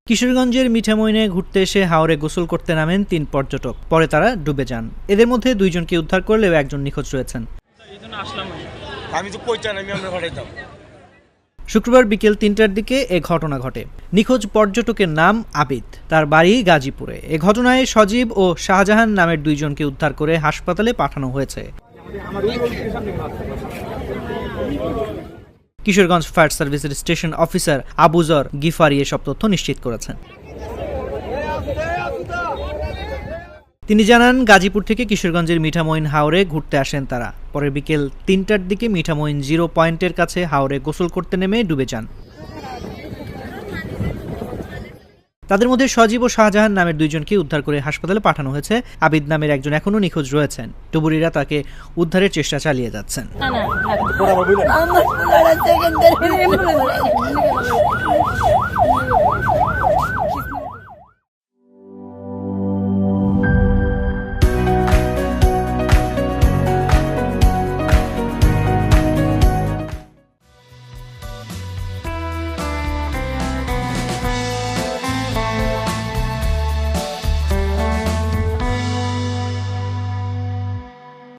কিশোরগঞ্জের মিঠামইনে ঘুরতে এসে হাওরে গোসল করতে নামেন ৩ পর্যটক। পরে তারা ডুবে যান। এদের মধ্যে ২ জনকে উদ্ধার করলেও একজন নিখোঁজ রয়েছেন। শুক্রবার বিকেল ৩টার দিকে এ ঘটনা ঘটে। নিখোঁজ পর্যটকের নাম আবিদ, তার বাড়ি গাজীপুরে। এ ঘটনায় সজীব ও শাহজাহান নামের ২ জনকে উদ্ধার করে হাসপাতালে পাঠানো হয়েছে। কিশোরগঞ্জ ফায়ার সার্ভিসের স্টেশন অফিসার আবুজর গিফারি এসব তথ্য নিশ্চিত করেছেন। তিনি জানান, গাজীপুর থেকে কিশোরগঞ্জের মিঠামইন হাওরে ঘুরতে আসেন তারা। পরে বিকেল ৩টার দিকে মিঠামইন 0 পয়েন্টের কাছে হাওরে গোসল করতে নেমে ডুবে যান। তাদের মধ্যে সজীব ও শাহজাহান নামের ২ জনকে উদ্ধার করে হাসপাতালে পাঠানো হয়েছে। আবিদ নামের একজন এখনও নিখোঁজ রয়েছেন। ডুবুরিরা তাকে উদ্ধারের চেষ্টা চালিয়ে যাচ্ছেন।